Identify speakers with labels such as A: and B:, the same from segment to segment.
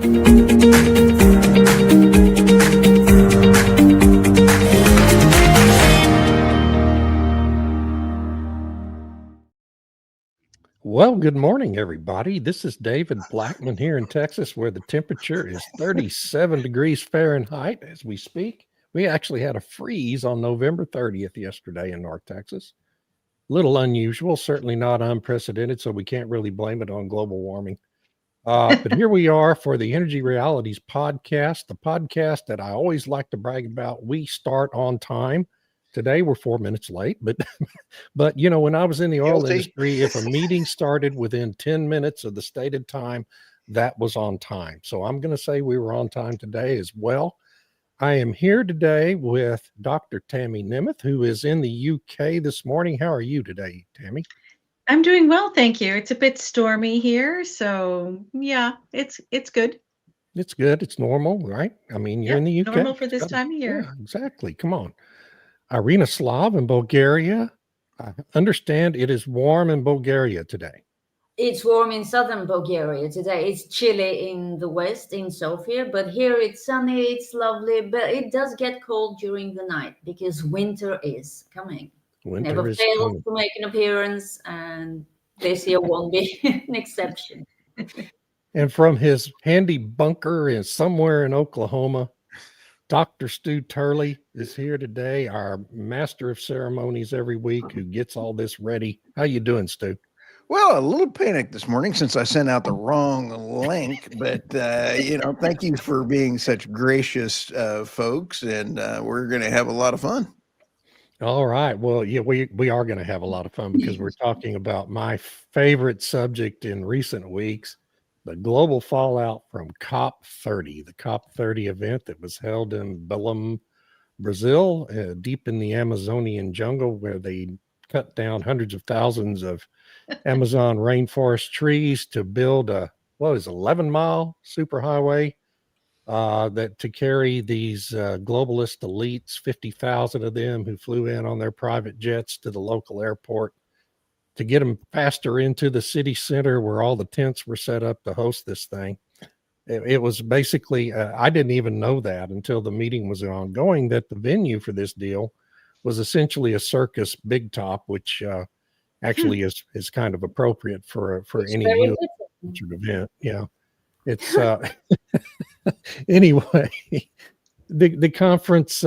A: Well, good morning, everybody. This is David Blackman here in Texas, where the temperature is 37 degrees Fahrenheit as we speak. We actually had a freeze on November 30th yesterday in North Texas. Little unusual, certainly not unprecedented, so we can't really blame it on global warming. But here we are for the Energy Realities podcast, the podcast that I always like to brag about. We start on time. Today we're 4 minutes late, but you know, when I was in the oil
B: Guilty.
A: industry, if a meeting started within 10 minutes of the stated time, that was on time. So I'm going to say we were on time today as well. I am here today with Dr. Tammy Nemeth, who is in the UK this morning. How are you today, Tammy?
C: I'm doing well, thank you. It's a bit stormy here, so yeah, it's good.
A: It's good. It's normal, right? I mean, you're
C: Yep,
A: in the UK.
C: normal for
A: It's
C: this
A: gotta-
C: time of year.
A: Yeah, exactly. Come on. Irina Slav in Bulgaria. I understand it is warm in Bulgaria today.
D: It's warm in southern Bulgaria today. It's chilly in the west, in Sofia, but here it's sunny, it's lovely, but it does get cold during the night because winter is coming.
A: Winter
D: Never
A: is
D: fails
A: coming.
D: to make an appearance, and this year won't be an exception.
A: And from his handy bunker in somewhere in Oklahoma, Dr. Stu Turley is here today, our master of ceremonies every week who gets all this ready. How you doing, Stu?
B: Well, a little panic this morning since I sent out the wrong link, but thank you for being such gracious folks, and we're going to have a lot of fun.
A: All right. Well, yeah, we are going to have a lot of fun because we're talking about my favorite subject in recent weeks, the global fallout from COP30, the COP30 event that was held in Belém, Brazil, deep in the Amazonian jungle, where they cut down hundreds of thousands of Amazon rainforest trees to build a 11-mile superhighway that to carry these globalist elites, 50,000 of them who flew in on their private jets to the local airport to get them faster into the city center where all the tents were set up to host this thing. It was basically, I didn't even know that until the meeting was ongoing, that the venue for this deal was essentially a circus big top, which actually is kind of appropriate for
D: It's
A: any
D: very
A: huge event. Yeah. It's anyway, the conference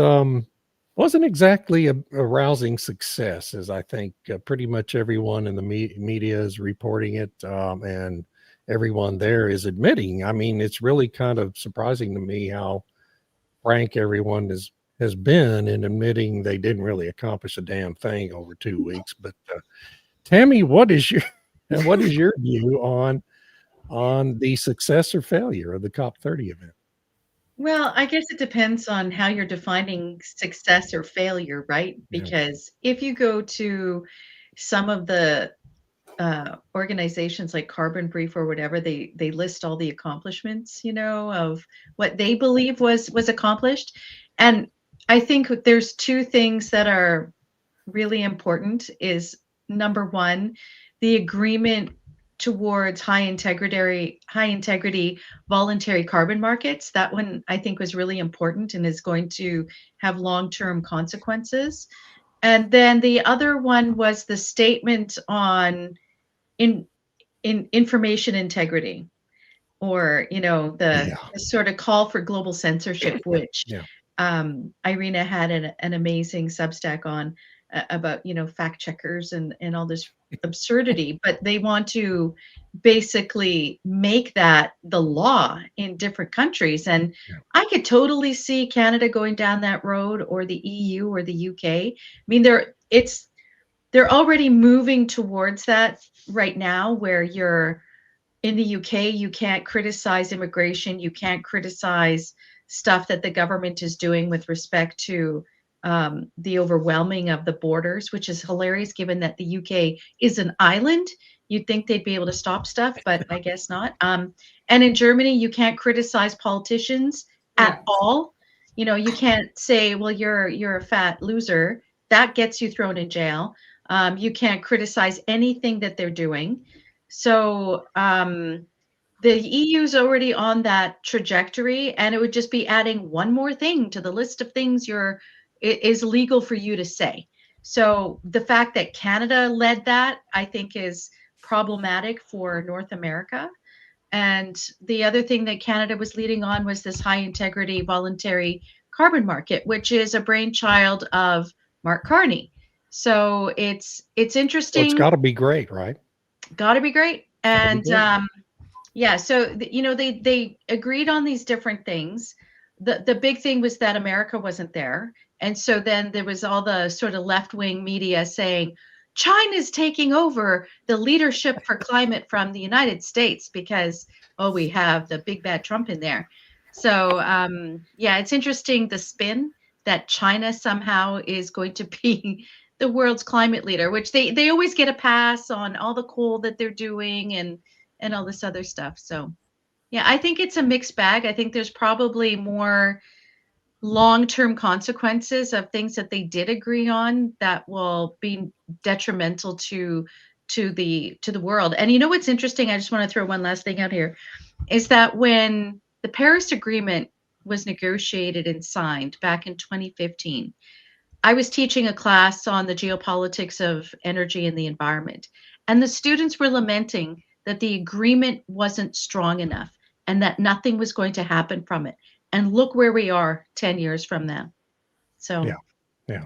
A: wasn't exactly a rousing success, as I think pretty much everyone in the media is reporting it, and everyone there is admitting. I mean, it's really kind of surprising to me how frank everyone has been in admitting they didn't really accomplish a damn thing over 2 weeks. But Tammy, what is your view on the success or failure of the COP30 event?
C: Well, I guess it depends on how you're defining success or failure, right?
A: Yeah.
C: Because if you go to some of the organizations like Carbon Brief or whatever, they list all the accomplishments, of what they believe was accomplished. And I think there's two things that are really important is number one, the agreement towards high integrity voluntary carbon markets. That one I think was really important and is going to have long-term consequences. And then the other one was the statement on in information integrity, or the sort of call for global censorship, which Irina had an amazing Substack on about fact checkers and all this absurdity, but they want to basically make that the law in different countries. And I could totally see Canada going down that road, or the EU or the UK. I mean, they're already moving towards that right now, where you're in the UK, you can't criticize immigration, you can't criticize stuff that the government is doing with respect to the overwhelming of the borders, which is hilarious given that the UK is an island. You'd think they'd be able to stop stuff, but I guess not. And in Germany, you can't criticize politicians at all. You can't say, well, you're a fat loser. That gets you thrown in jail. You can't criticize anything that they're doing. So the EU's already on that trajectory, and it would just be adding one more thing to the list of things is legal for you to say. So the fact that Canada led that, I think, is problematic for North America. And the other thing that Canada was leading on was this high integrity voluntary carbon market, which is a brainchild of Mark Carney. So it's
A: So it's
C: interesting.
A: got to be great, right?
C: Got to be great.
A: Gotta be
C: And
A: great.
C: yeah, so they agreed on these different things. The big thing was that America wasn't there, and so then there was all the sort of left-wing media saying China's taking over the leadership for climate from the United States because we have the big bad Trump in there. So yeah, it's interesting the spin that China somehow is going to be the world's climate leader, which they always get a pass on all the coal that they're doing and all this other stuff. So yeah, I think it's a mixed bag. I think there's probably more long-term consequences of things that they did agree on that will be detrimental to the world. And you know what's interesting? I just want to throw one last thing out here, is that when the Paris Agreement was negotiated and signed back in 2015, I was teaching a class on the geopolitics of energy and the environment, and the students were lamenting that the agreement wasn't strong enough and that nothing was going to happen from it. And look where we are 10 years from now. So,
A: Yeah.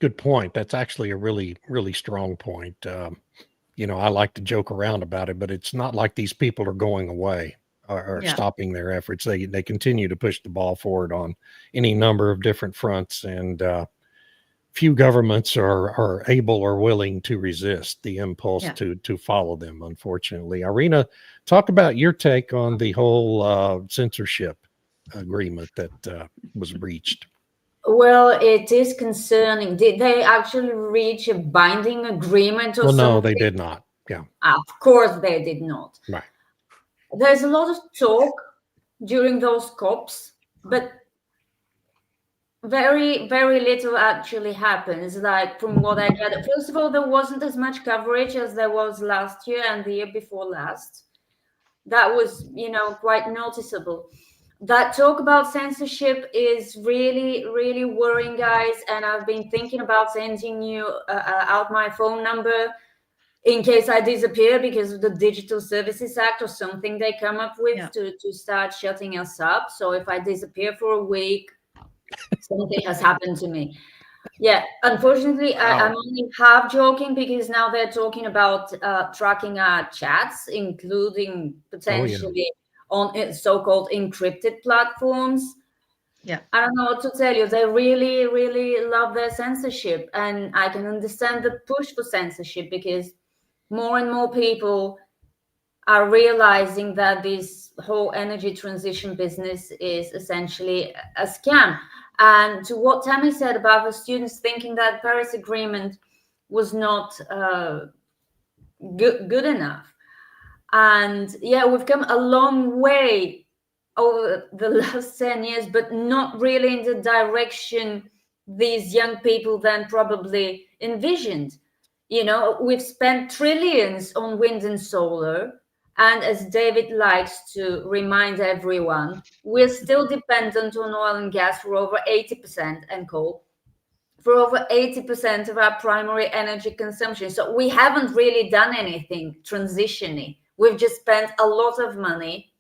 A: Good point. That's actually a really, really strong point. I like to joke around about it, but it's not like these people are going away or
C: yeah.
A: stopping their efforts. They continue to push the ball forward on any number of different fronts, and few governments are able or willing to resist the impulse
C: Yeah.
A: to follow them, unfortunately. Irina, talk about your take on the whole censorship agreement that was reached.
D: Well, it is concerning. Did they actually reach a binding agreement or
A: Well, no,
D: something?
A: they did not. Yeah,
D: Of course, they did not.
A: right.
D: There's a lot of talk during those COPs, but very, very little actually happens. Like from what I gather, first of all, there wasn't as much coverage as there was last year and the year before last. That was, quite noticeable. That talk about censorship is really, really worrying, guys. And I've been thinking about sending you out my phone number in case I disappear because of the Digital Services Act or something they come up with
C: Yeah.
D: to start shutting us up. So if I disappear for a week, something has happened to me. Yeah, unfortunately, I'm only half joking because now they're talking about tracking our chats, including potentially on so-called encrypted platforms.
C: Yeah.
D: I don't know what to tell you. They really, really love their censorship. And I can understand the push for censorship because more and more people are realizing that this whole energy transition business is essentially a scam. And to what Tammy said about the students thinking that Paris Agreement was not good enough. And yeah, we've come a long way over the last 10 years, but not really in the direction these young people then probably envisioned. We've spent trillions on wind and solar. And as David likes to remind everyone, we're still dependent on oil and gas for over 80% and coal for over 80% of our primary energy consumption. So we haven't really done anything transitioning. We've just spent a lot of money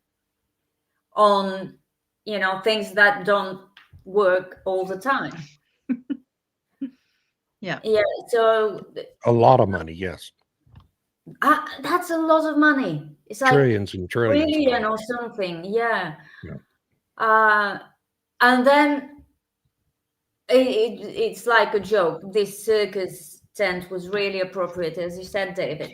D: on, things that don't work all the time.
C: Yeah.
D: Yeah. So
A: A lot of money, yes.
D: that's a lot of money. It's like
A: Trillions and trillions.
D: trillion or something. Yeah.
A: Yeah.
D: And then it's like a joke. This circus tent was really appropriate, as you said, David.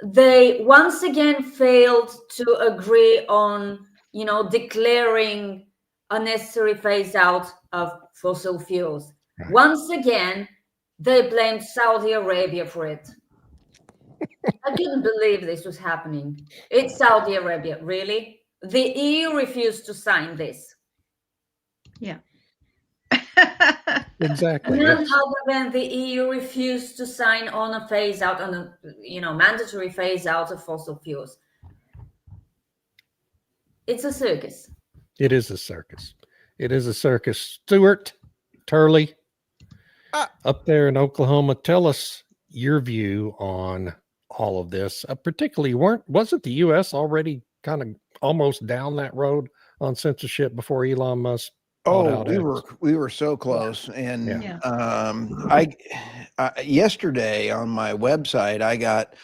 D: They once again failed to agree on, declaring a necessary phase out of fossil fuels.
A: Right.
D: Once again, they blamed Saudi Arabia for it. I couldn't believe this was happening. It's Saudi Arabia, really? The EU refused to sign this.
C: Yeah.
A: Exactly.
D: None
A: Yes.
D: other than the EU refused to sign on a phase out, on a mandatory phase out of fossil fuels. It's a circus.
A: It is a circus. It is a circus. Stuart Turley,
B: Ah,
A: up there in Oklahoma, tell us your view on all of this. Particularly, wasn't the U.S. already kind of almost down that road on censorship before Elon Musk bought
B: oh,
A: out
B: we
A: X?
B: were so close. And
C: Yeah.
B: I yesterday on my website, I got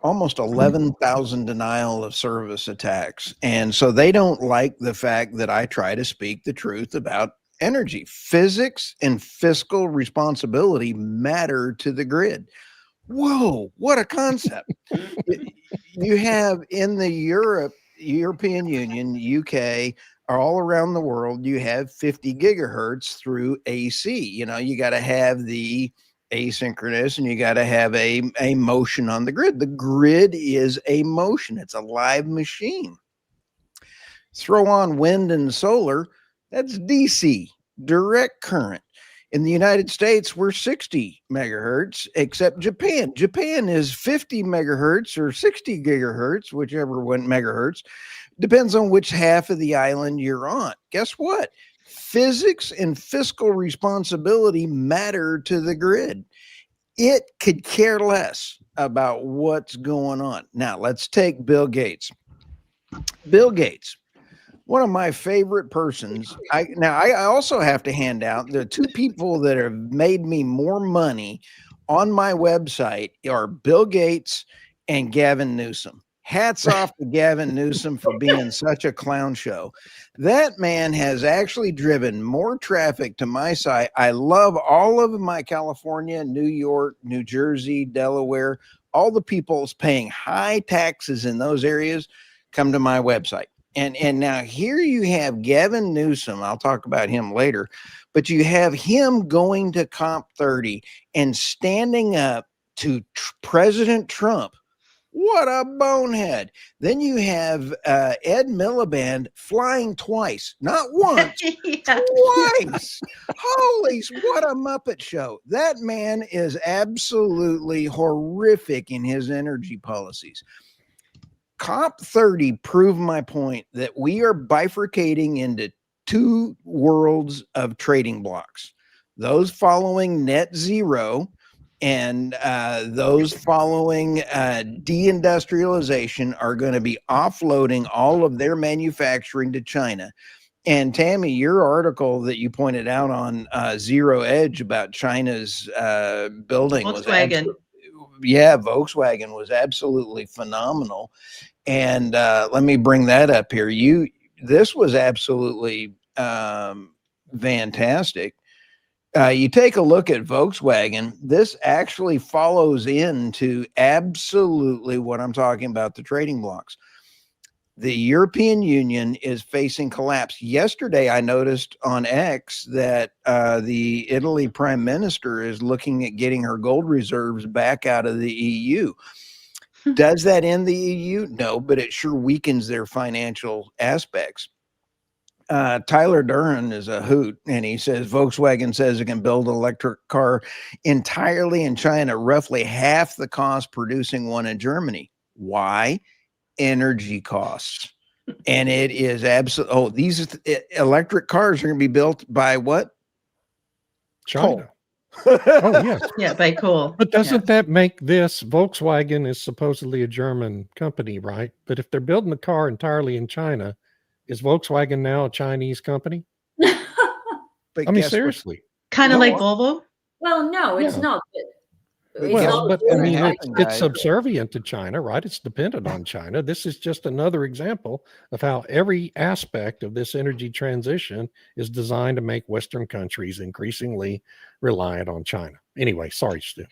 B: almost 11,000 denial of service attacks. And so they don't like the fact that I try to speak the truth about energy. Physics and fiscal responsibility matter to the grid. Whoa, what a concept. You have in the European Union, UK, or all around the world, you have 50 gigahertz through AC. You know, you got to have the asynchronous and you got to have a motion on the grid. The grid is a motion, it's a live machine. Throw on wind and solar, that's DC, direct current. In the United States, we're 60 megahertz, except Japan. Japan is 50 megahertz or 60 gigahertz, whichever one megahertz. Depends on which half of the island you're on. Guess what? Physics and fiscal responsibility matter to the grid. It could care less about what's going on. Now, let's take Bill Gates. Bill Gates, one of my favorite persons. I also have to hand out the two people that have made me more money on my website are Bill Gates and Gavin Newsom. Hats off to Gavin Newsom for being such a clown show. That man has actually driven more traffic to my site. I love all of my California, New York, New Jersey, Delaware, all the people paying high taxes in those areas come to my website. And now here you have Gavin Newsom. I'll talk about him later, but you have him going to COP30 and standing up to President Trump. What a bonehead. Then you have Ed Miliband flying twice, not once,
C: Yeah.
B: twice. Holy, what a Muppet show. That man is absolutely horrific in his energy policies. COP30 proved my point that we are bifurcating into two worlds of trading blocks. Those following net zero and those following deindustrialization are going to be offloading all of their manufacturing to China. And Tammy, your article that you pointed out on Zero Edge about China's building
C: Volkswagen.
B: Volkswagen was absolutely phenomenal. And let me bring that up here. This was absolutely fantastic. You take a look at Volkswagen. This actually follows into absolutely what I'm talking about, the trading blocks. The European Union is facing collapse. Yesterday, I noticed on X that the Italy prime minister is looking at getting her gold reserves back out of the EU. Does that end the EU? No, but it sure weakens their financial aspects. Tyler Duran is a hoot, and he says Volkswagen says it can build an electric car entirely in China, roughly half the cost producing one in Germany. Why? Energy costs. And it is absolutely, these electric cars are going to be built by what?
A: China.
B: Oh,
A: yes.
C: Yeah, by coal.
A: But doesn't that make this Volkswagen is supposedly a German company, right? But if they're building the car entirely in China, is Volkswagen now a Chinese company?
B: But
A: I mean, seriously.
C: Kind of
B: No,
C: like Volvo.
D: Well, no, it's
A: Yeah.
D: not.
B: But
D: It's
A: Well,
D: not
A: but I mean,
B: happen,
A: it's
B: guys.
A: subservient to China, right? It's dependent on China. This is just another example of how every aspect of this energy transition is designed to make Western countries increasingly reliant on China. Anyway, sorry, Stu.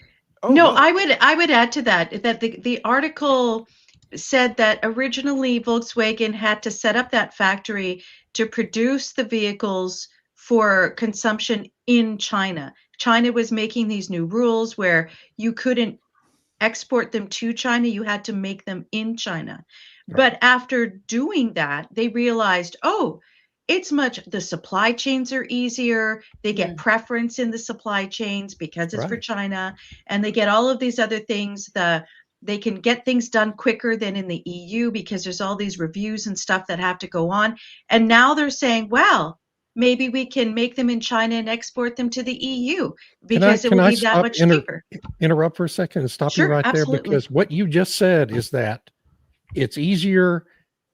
C: No, I would add to that the article said that originally Volkswagen had to set up that factory to produce the vehicles for consumption in China. China was making these new rules where you couldn't export them to China, you had to make them in China.
A: Right.
C: But after doing that, they realized, the supply chains are easier. They get preference in the supply chains because it's for
A: Right.
C: China, and they get all of these other things. they can get things done quicker than in the EU because there's all these reviews and stuff that have to go on. And now they're saying, well, maybe we can make them in China and export them to the EU because it will be that much cheaper.
A: Interrupt for a second and stop you
C: Sure,
A: right there,
C: absolutely.
A: because what you just said is that it's easier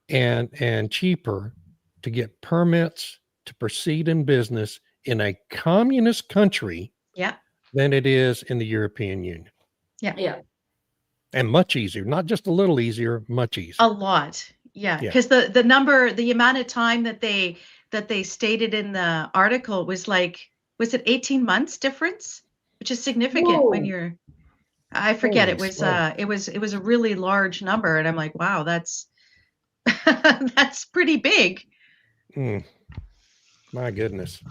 A: and cheaper to get permits to proceed in business in a communist country
C: Yeah.
A: than it is in the European Union.
D: Yeah.
A: And much easier, not just a little easier, much easier.
C: A lot. Yeah. Because the amount of time that they stated in the article was like, was it 18 months difference? Which is significant when you're, I forget, it was a really large number. And I'm like, wow, that's that's pretty big.
A: My goodness.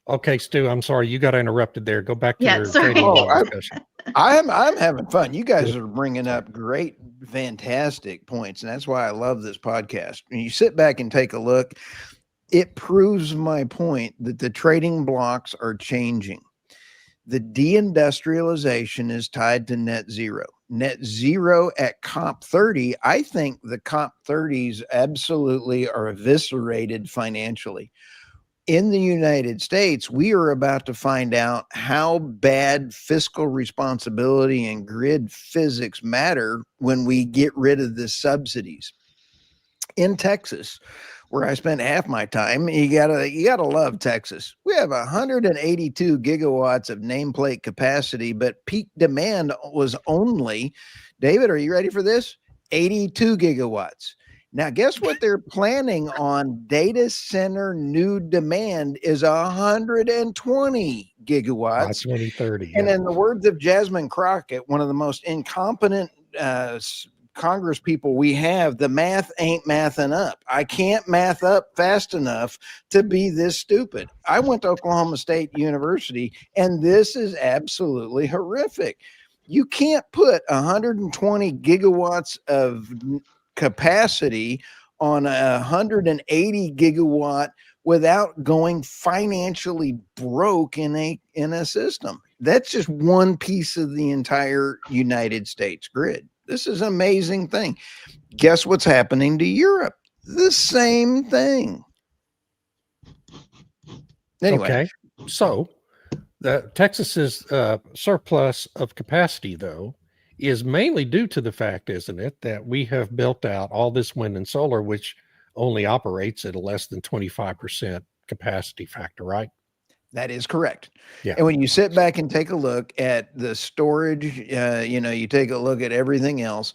A: Okay, Stu, I'm sorry. You got interrupted there. Go back to your
C: sorry.
A: trading discussion.
B: I'm having fun. You guys are bringing up great, fantastic points, and that's why I love this podcast. When you sit back and take a look, it proves my point that the trading blocks are changing. The deindustrialization is tied to net zero. Net zero at COP30, I think the COP30s absolutely are eviscerated financially. In the United States, we are about to find out how bad fiscal responsibility and grid physics matter when we get rid of the subsidies. In Texas, where I spent half my time, you gotta love Texas. We have 182 gigawatts of nameplate capacity, but peak demand was only, David, are you ready for this? 82 gigawatts. Now, guess what they're planning on? Data center new demand is 120 gigawatts.
A: By 2030.
B: And in the words of Jasmine Crockett, one of the most incompetent Congress people we have, the math ain't mathing up. I can't math up fast enough to be this stupid. I went to Oklahoma State University, and this is absolutely horrific. You can't put 120 gigawatts of capacity on 180 gigawatt without going financially broke in a system. That's just one piece of the entire United States grid. This is an amazing thing. Guess what's happening to Europe? The same thing. Anyway.
A: Okay. So Texas's surplus of capacity, though, is mainly due to the fact, isn't it, that we have built out all this wind and solar, which only operates at a less than 25% capacity factor, right?
B: That is correct.
A: Yeah.
B: And when you sit back and take a look at the storage, you take a look at everything else,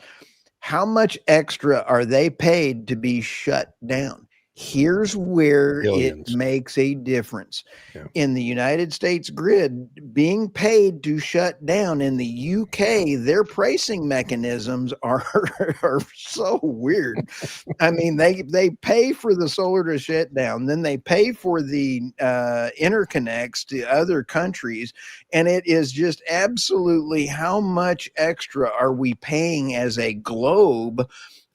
B: how much extra are they paid to be shut down? Here's where
A: Billions.
B: It makes a difference.
A: Yeah.
B: In the United States grid, being paid to shut down. In the UK, their pricing mechanisms are so weird. I mean, they pay for the solar to shut down, then they pay for the interconnects to other countries, and it is just absolutely how much extra are we paying as a globe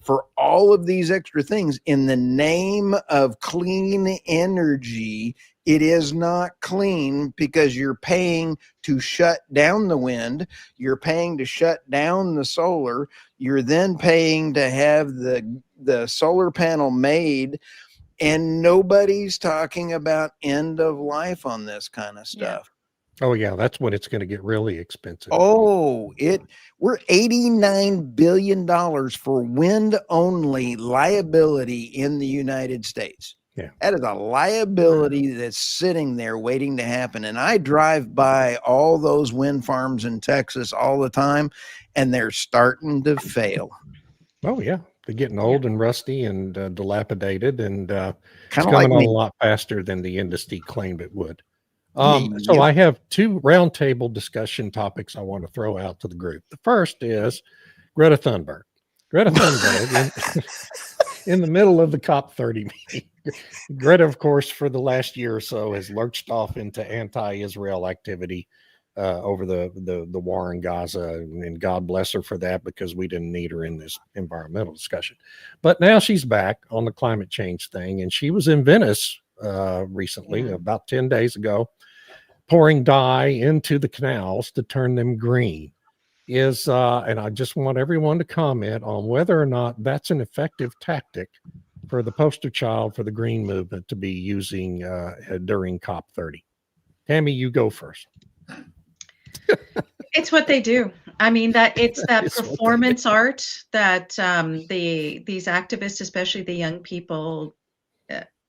B: for all of these extra things in the name of clean energy. It is not clean because you're paying to shut down the wind. You're paying to shut down the solar. You're then paying to have the solar panel made. And nobody's talking about end of life on this kind of stuff.
A: Oh, yeah. That's when it's going to get really expensive.
B: Oh, we're $89 billion for wind only liability in the United States.
A: Yeah.
B: That is a liability that's sitting there waiting to happen. And I drive by all those wind farms in Texas all the time, and they're starting to fail.
A: Oh, yeah. They're getting old and rusty and dilapidated, and it's
B: Kinda
A: coming
B: like
A: on
B: me.
A: a lot faster than the industry claimed it would.
B: Yeah.
A: So I have two roundtable discussion topics I want to throw out to the group. The first is Greta Thunberg. Greta Thunberg in the middle of the COP30 meeting. Greta, of course, for the last year or so has lurched off into anti-Israel activity over the war in Gaza, and God bless her for that, because we didn't need her in this environmental discussion. But now she's back on the climate change thing, and she was in Venice recently, about 10 days ago, pouring dye into the canals to turn them green. is, and I just want everyone to comment on whether or not that's an effective tactic for the poster child for the green movement to be using during COP30. Tammy, you go first.
C: It's what they do. I mean, that it's that
A: It's what they do.
C: performance art that these activists, especially the young people,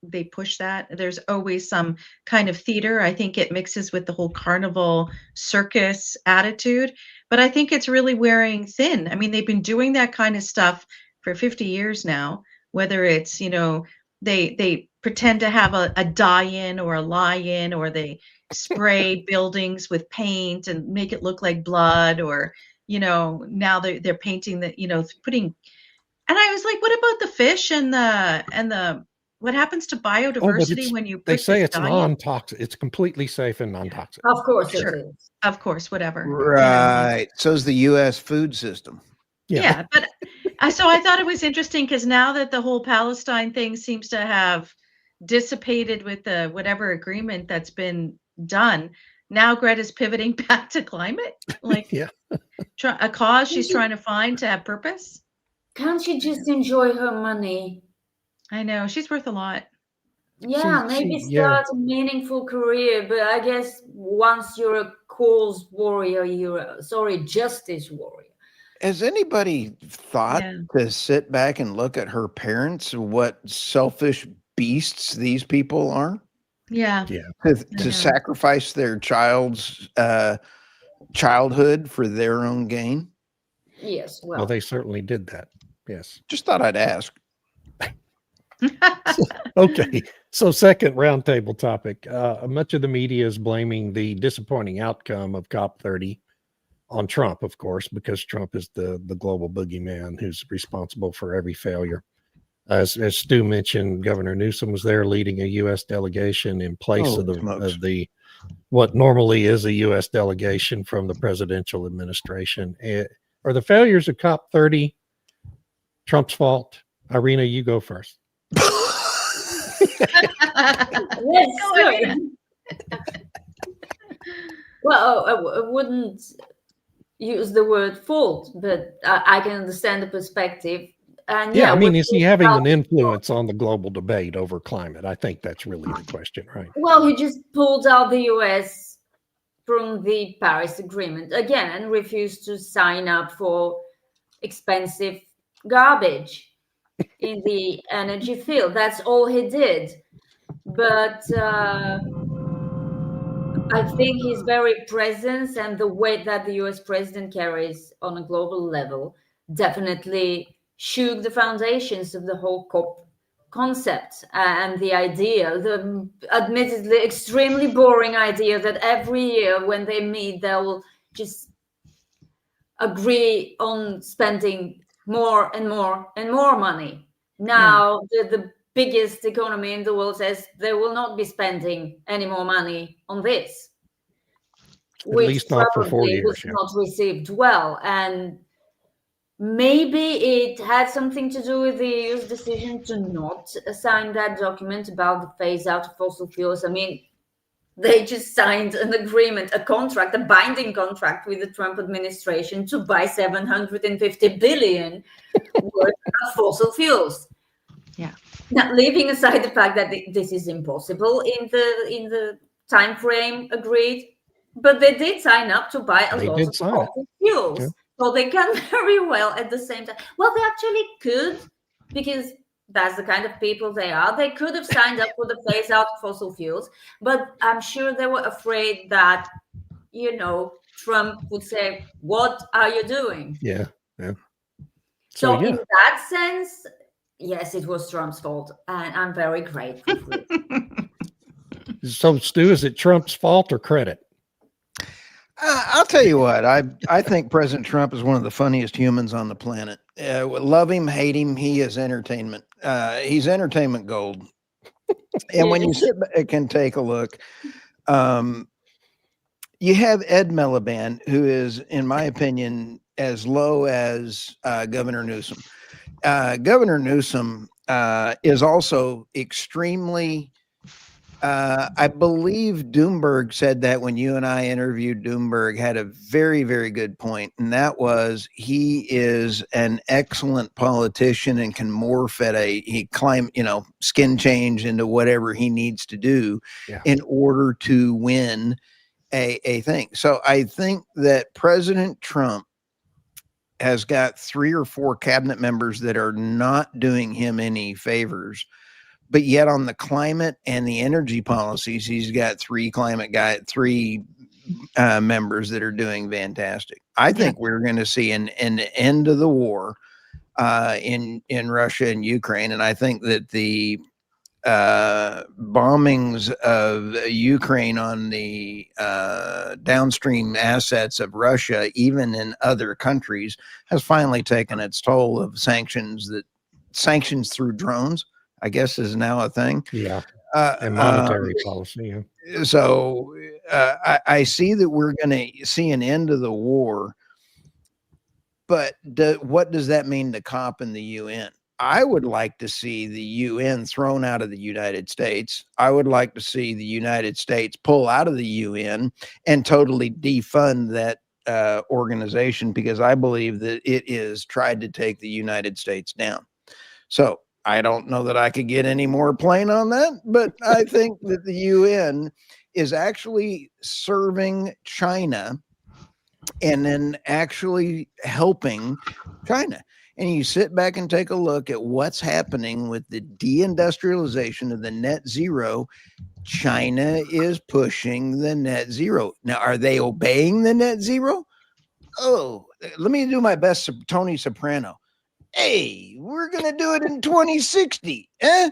C: they push that. There's always some kind of theater. I think it mixes with the whole carnival circus attitude, but I think it's really wearing thin. I mean, they've been doing that kind of stuff for 50 years now, whether it's, they pretend to have a die-in or a lie-in, or they spray buildings with paint and make it look like blood, or, now they're painting the, putting, and I was like, what about the fish and the what happens to biodiversity when you put
A: They say
C: this
A: it's
C: dye in?
A: non-toxic. It's completely safe and non-toxic.
D: Of course
C: Sure.
D: it is.
C: Of course, whatever.
B: Right. So's the U.S. food system.
C: Yeah, but so I thought it was interesting because now that the whole Palestine thing seems to have dissipated with the whatever agreement that's been done, now Greta's pivoting back to climate, like
A: Yeah.
C: a cause she's trying to find to have purpose.
D: Can't she just enjoy her money?
C: I know she's worth a lot.
D: Yeah, maybe start a meaningful career, but I guess once you're a cause warrior, justice warrior.
B: Has anybody thought to sit back and look at her parents, what selfish beasts these people are?
C: Yeah.
B: To sacrifice their child's childhood for their own gain?
D: Yes.
A: Well, they certainly did that. Yes.
B: Just thought I'd ask.
A: Okay. So second roundtable topic. Much of the media is blaming the disappointing outcome of COP30 on Trump, of course, because Trump is the global boogeyman who's responsible for every failure. As Stu mentioned, Governor Newsom was there leading a U.S. delegation in place of the what normally is a U.S. delegation from the presidential administration. Are the failures of COP30 Trump's fault? Irina, you go first.
D: Yes, sure. Well, I wouldn't use the word fault, but I can understand the perspective. And
A: I mean, is he having an influence on the global debate over climate? I think that's really the question, right?
D: Well, he just pulled out the US from the Paris Agreement again and refused to sign up for expensive garbage in the energy field. That's all he did. But I think his very presence and the weight that the US president carries on a global level definitely shook the foundations of the whole COP concept and the idea, the admittedly extremely boring idea that every year when they meet, they'll just agree on spending more and more and more money. Now, the biggest economy in the world says they will not be spending any more money on this,
A: at least not for 4 years.
D: Was not received well. And maybe it had something to do with the EU's decision to not sign that document about the phase out of fossil fuels. I mean, they just signed an agreement, a contract, a binding contract with the Trump administration to buy $750 billion worth of fossil fuels.
C: Yeah.
D: Now, leaving aside the fact that this is impossible in the time frame agreed, but they did sign up to buy a lot of fossil fuels. Yeah. So they can very well at the same time. Well, they actually could, because that's the kind of people they are. They could have signed up for the phase out of fossil fuels, but I'm sure they were afraid that, Trump would say, "What are you doing?"
A: Yeah.
D: So in that sense, yes, it was Trump's fault, and I'm very grateful for it.
A: So, Stu, is it Trump's fault or credit?
B: I'll tell you what, I think President Trump is one of the funniest humans on the planet. Love him, hate him, he is entertainment. He's entertainment gold. And when you sit back and take a look, you have Ed Miliband, who is, in my opinion, as low as Governor Newsom. Governor Newsom is also extremely I believe Doomberg said that when you and I interviewed Doomberg, had a very, very good point, and that was he is an excellent politician and can morph at skin change into whatever he needs to do
A: Yeah.
B: in order to win a thing. So I think that President Trump has got 3 or 4 cabinet members that are not doing him any favors. But yet on the climate and the energy policies, he's got 3 members that are doing fantastic. I think we're going to see an end of the war in Russia and Ukraine, and I think that the bombings of Ukraine on the downstream assets of Russia, even in other countries, has finally taken its toll of sanctions through drones, I guess, is now a thing.
A: Yeah. And monetary policy. Yeah.
B: So I see that we're going to see an end of the war, but what does that mean to COP and the UN? I would like to see the UN thrown out of the United States. I would like to see the United States pull out of the UN and totally defund that organization, because I believe that it is tried to take the United States down. So I don't know that I could get any more plain on that, but I think that the UN is actually serving China and then actually helping China. And you sit back and take a look at what's happening with the deindustrialization of the net zero. China is pushing the net zero. Now, are they obeying the net zero? Oh, let me do my best Tony Soprano. Hey, we're going to do it in 2060. How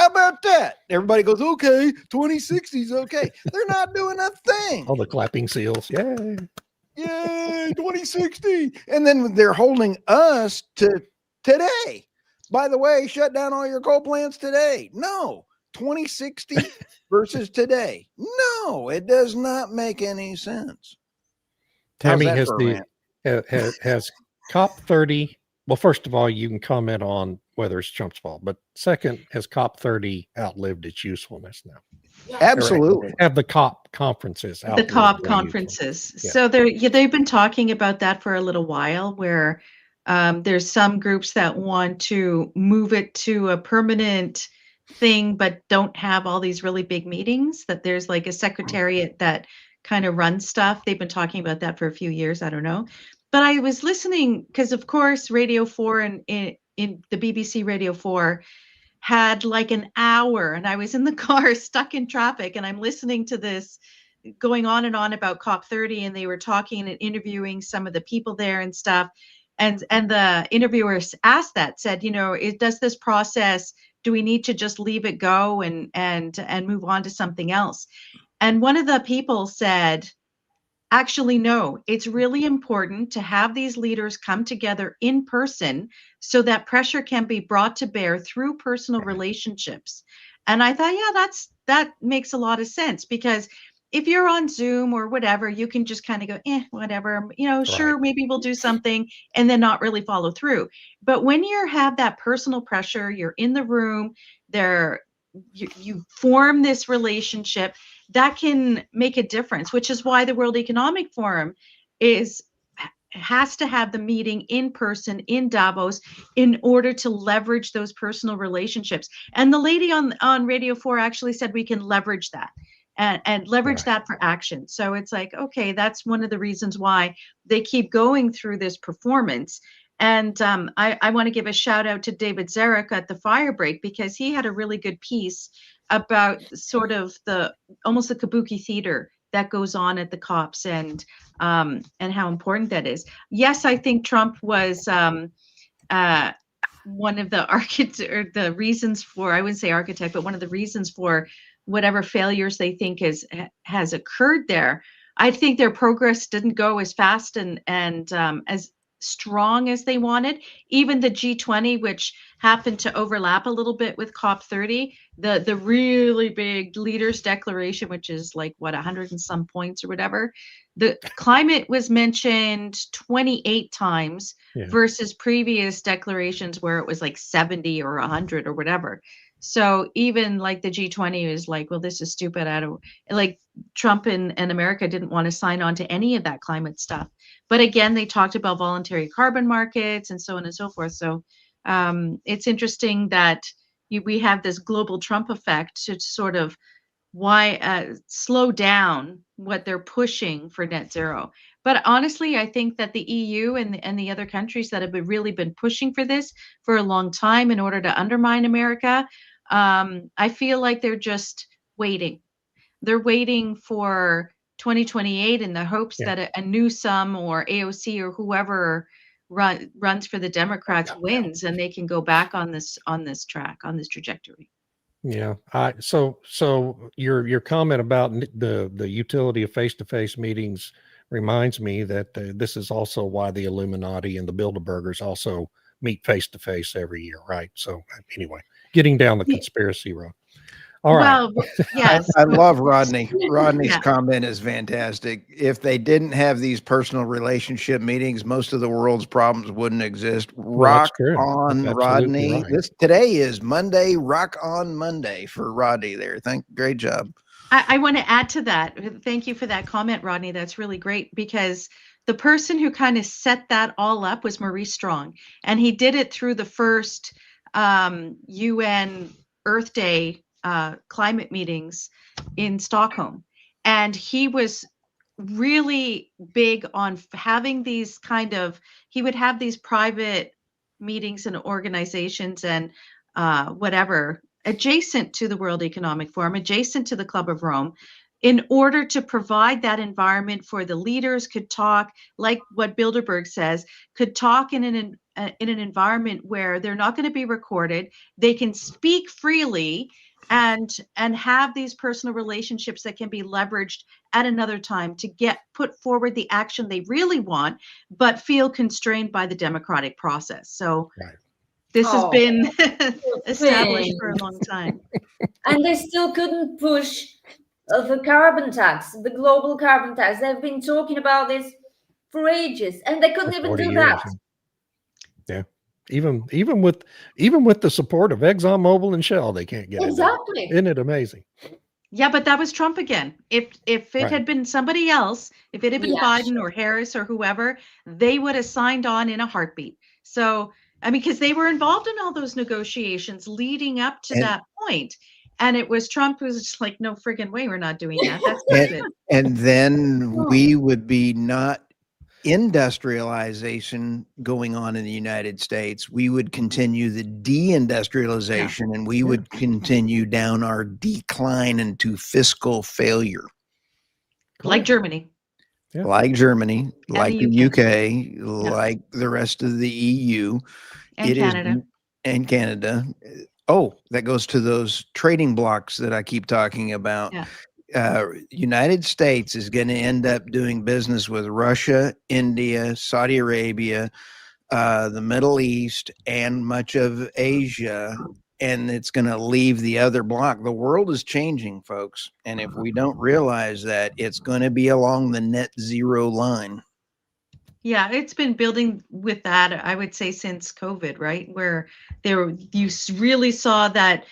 B: about that? Everybody goes, okay, 2060 is okay. They're not doing a thing.
A: All the clapping seals. Yay.
B: Yay, 2060. And then they're holding us to today. By the way, shut down all your coal plants today. No, 2060 versus today. No, it does not make any sense.
A: Tammy, has COP30, well, first of all, you can comment on whether it's Trump's fault, but second, has COP30 outlived its usefulness now?
B: Absolutely.
A: Have the COP conferences outlived
C: the COP
A: their
C: conferences.
A: Yeah.
C: So they've been talking about that for a little while, where there's some groups that want to move it to a permanent thing, but don't have all these really big meetings, that there's like a secretariat that kind of runs stuff. They've been talking about that for a few years. I don't know. But I was listening because, of course, Radio 4 and in the BBC Radio 4 had like an hour, and I was in the car stuck in traffic, and I'm listening to this going on and on about COP30, and they were talking and interviewing some of the people there and stuff. And the interviewers said, does this process, do we need to just leave it go and move on to something else? And one of the people said, actually, no, it's really important to have these leaders come together in person so that pressure can be brought to bear through personal relationships. And I thought, yeah, that makes a lot of sense, because if you're on Zoom or whatever, you can just kind of go, whatever, sure, maybe we'll do something, and then not really follow through. But when you have that personal pressure, you're in the room there, you form this relationship that can make a difference, which is why the World Economic Forum has to have the meeting in person in Davos in order to leverage those personal relationships. And the lady on Radio 4 actually said we can leverage that and leverage that for action. So it's like, okay, that's one of the reasons why they keep going through this performance. And I want to give a shout out to David Zarek at the Firebreak, because he had a really good piece about sort of almost the kabuki theater that goes on at the COPs and how important that is. Yes, I think Trump was one of the reasons for, I wouldn't say architect, but one of the reasons for whatever failures they think has occurred there. I think their progress didn't go as fast and as strong as they wanted. Even the G20, which happened to overlap a little bit with COP30, the really big leaders declaration, which is like 100 and some points or whatever, the climate was mentioned 28 times
A: Yeah.
C: versus previous declarations where it was like 70 or 100 or whatever. So even like the G20 is like, well, this is stupid. I don't like Trump and America didn't want to sign on to any of that climate stuff. But again, they talked about voluntary carbon markets and so on and so forth. So it's interesting that we have this global Trump effect to sort of slow down what they're pushing for net zero. But honestly, I think that the EU and the other countries that have really been pushing for this for a long time in order to undermine America, I feel like they're just waiting. They're waiting for 2028 in the hopes
A: Yeah.
C: that a Newsom or AOC or whoever runs for the Democrats wins, and they can go back on this track, on this trajectory.
A: Yeah. So your comment about the utility of face-to-face meetings reminds me that this is also why the Illuminati and the Bilderbergers also meet face-to-face every year, right? So anyway, getting down the conspiracy road. All right.
C: Well, yes.
B: I love Rodney. Rodney's
C: Yeah.
B: comment is fantastic. If they didn't have these personal relationship meetings, most of the world's problems wouldn't exist. Rock
A: true. That's
B: on,
A: absolutely
B: Rodney.
A: right.
B: Today is Monday. Rock on Monday for Rodney there. Great job.
C: I want to add to that. Thank you for that comment, Rodney. That's really great because the person who kind of set that all up was Maurice Strong, and he did it through the first UN Earth Day climate meetings in Stockholm. And he was really big on having these he would have these private meetings and organizations and whatever adjacent to the World Economic Forum, adjacent to the Club of Rome, in order to provide that environment for the leaders could talk, like what Bilderberg says, could talk in an environment where they're not going to be recorded. They can speak freely and have these personal relationships that can be leveraged at another time to put forward the action they really want, but feel constrained by the democratic process. So this has been established for a long time.
D: And they still couldn't push the carbon tax, the global carbon tax. They've been talking about this for ages, and they couldn't even do that.
A: Yeah. Even with the support of ExxonMobil and Shell, they can't get
D: exactly.
A: it done. Isn't it amazing?
C: Yeah, but that was Trump again. If it had been somebody else, if it had been Biden or Harris or whoever, they would have signed on in a heartbeat. So, I mean, because they were involved in all those negotiations leading up to that point. And it was Trump who was just like, no friggin' way, we're not doing that. That's stupid.
B: And then we would be not industrialization going on in the United States. We would continue the deindustrialization and we would continue down our decline into fiscal failure.
C: Like Germany.
B: Yeah. Like Germany, and like the UK, like the rest of the EU.
C: And Canada.
B: And Canada. Oh, that goes to those trading blocks that I keep talking about.
C: Yeah.
B: United States is going to end up doing business with Russia, India, Saudi Arabia, the Middle East, and much of Asia, and it's going to leave the other block. The world is changing, folks, and if we don't realize that, it's going to be along the net zero line.
C: Yeah, it's been building with that, I would say, since COVID, right? Where you really saw that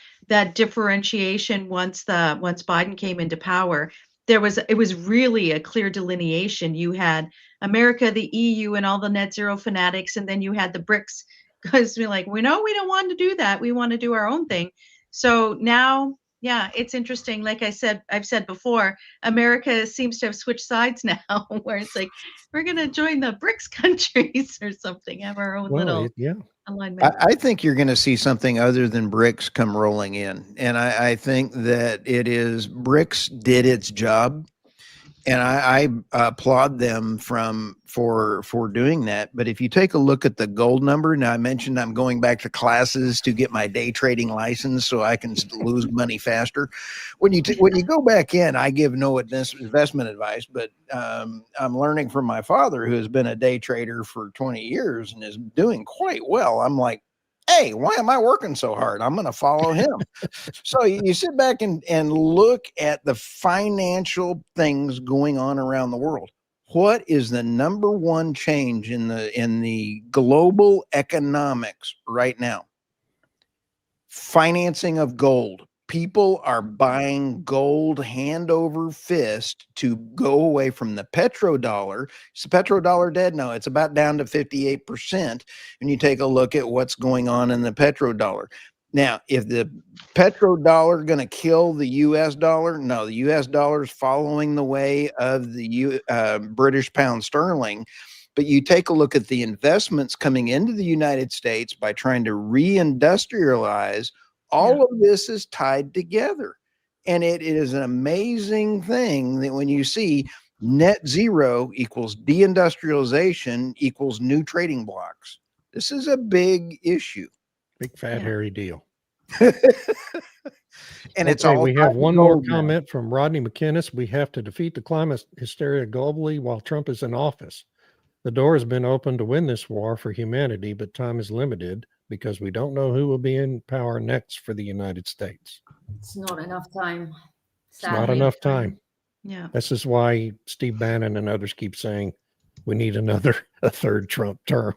C: differentiation once Biden came into power. It was really a clear delineation. You had America, the EU, and all the net zero fanatics, and then you had the BRICS, because we're like, we don't want to do that. We want to do our own thing. So now, yeah, it's interesting. Like I've said before, America seems to have switched sides now, where it's like, we're going to join the BRICS countries or something, have our own little alignment.
B: I think you're going to see something other than BRICS come rolling in. And I think that it is BRICS did its job. And I applaud them for doing that. But if you take a look at the gold number, now I mentioned I'm going back to classes to get my day trading license so I can lose money faster. When you go back in, I give no investment advice, but I'm learning from my father, who has been a day trader for 20 years and is doing quite well. I'm like, hey, why am I working so hard? I'm going to follow him. So you sit back and look at the financial things going on around the world. what is the number one change in the global economics right now? Financing of gold. People are buying gold hand over fist to go away from the petrodollar. Is the petrodollar dead? No, it's about down to 58%. And you take a look at what's going on in the petrodollar. Now, if the petrodollar going to kill the US dollar? No, the US dollar is following the way of the British pound sterling. But you take a look at the investments coming into the United States by trying to reindustrialize. All of this is tied together. And it is an amazing thing that when you see net zero equals deindustrialization equals new trading blocks, this is a big issue.
A: Big fat hairy deal.
B: And it's
A: Okay,
B: all
A: we have
B: tied to
A: one more
B: gold now.
A: comment from Rodney McKinnis. We have to defeat the climate hysteria globally while Trump is in office. The door has been open to win this war for humanity, but time is limited because we don't know who will be in power next for the United States.
D: It's not enough time.
A: It's not enough time.
C: Yeah.
A: This is why Steve Bannon and others keep saying we need a third Trump term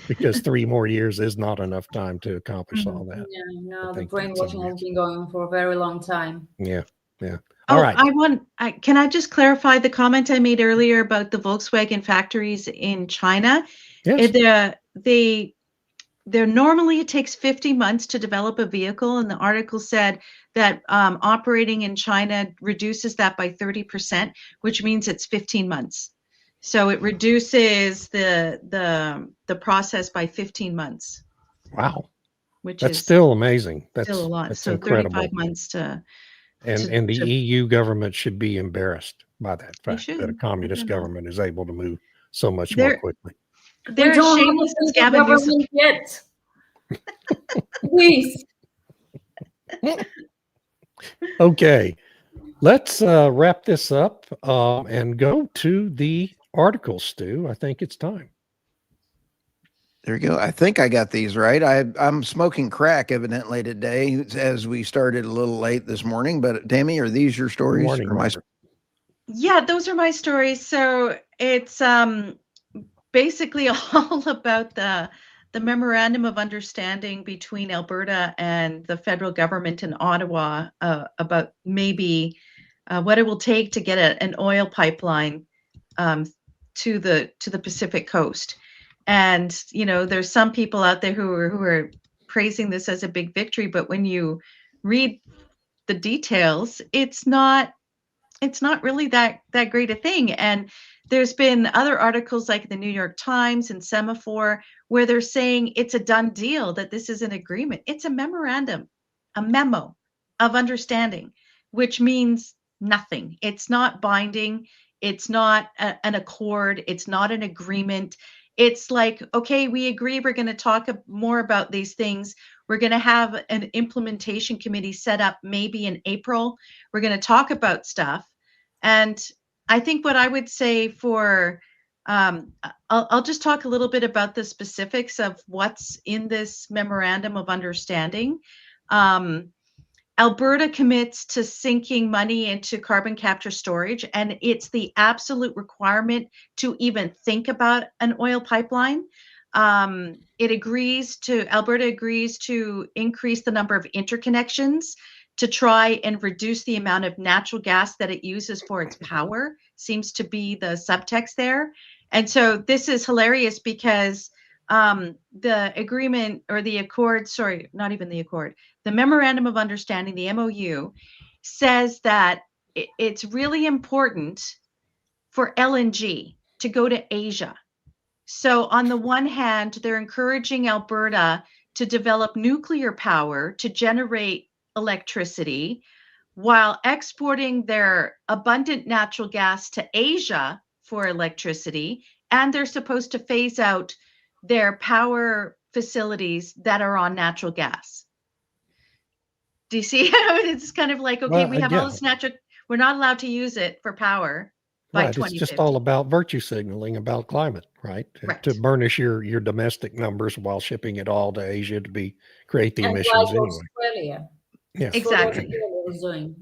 A: because 3 more years is not enough time to accomplish all that.
D: Yeah, no,
A: I
D: the
A: think that's
D: brainwashing has been going on for a very long time.
A: Yeah.
C: Oh,
A: All right.
C: Can I just clarify the comment I made earlier about the Volkswagen factories in China?
A: Yes.
C: They're normally it takes 50 months to develop a vehicle, and the article said that operating in China reduces that by 30%, which means it's 15 months. So it reduces the process by 15 months.
A: Wow.
C: Which
A: That's
C: is
A: still amazing. That's
C: still a lot.
A: That's
C: So
A: incredible.
C: 35 months to.
A: And the EU government should be embarrassed by that fact that a communist government is able to move so much more quickly.
C: They're
D: we don't
C: shameless
D: have
C: as
D: a
C: Gavin Newsom.
D: government yet. Please.
A: Okay, let's wrap this up and go to the article, Stu. I think it's time.
B: There you go. I think I got these right. I'm smoking crack evidently today as we started a little late this morning. But Tammy, are these your stories?
A: Morning,
B: or my...
C: Yeah, those are my stories. So it's basically all about the memorandum of understanding between Alberta and the federal government in Ottawa about maybe what it will take to get an oil pipeline to the Pacific coast. And there's some people out there who are praising this as a big victory, but when you read the details, it's not really that great a thing. And there's been other articles like the New York Times and Semaphore where they're saying it's a done deal, that this is an agreement. It's a memorandum, a memo of understanding, which means nothing. It's not binding. It's not an accord. It's not an agreement. It's like, okay, we agree we're going to talk more about these things. We're going to have an implementation committee set up maybe in April. We're going to talk about stuff. And I think what I would say for, I'll just talk a little bit about the specifics of what's in this memorandum of understanding. Alberta commits to sinking money into carbon capture storage, and it's the absolute requirement to even think about an oil pipeline. Alberta agrees to increase the number of interconnections to try and reduce the amount of natural gas that it uses for its power, seems to be the subtext there. And so this is hilarious because the agreement or the accord, sorry, not even the accord, the memorandum of understanding, the MOU, says that it's really important for LNG to go to Asia. So on the one hand, they're encouraging Alberta to develop nuclear power to generate electricity while exporting their abundant natural gas to Asia for electricity. And they're supposed to phase out their power facilities that are on natural gas. Do you see how it's kind of like, okay, we have all this natural, we're not allowed to use it for power by 2050.
A: It's just all about virtue signaling about climate, right? To burnish your domestic numbers while shipping it all to Asia to create the emissions anyway.
D: Australia.
A: Yeah,
C: exactly.
D: Was doing.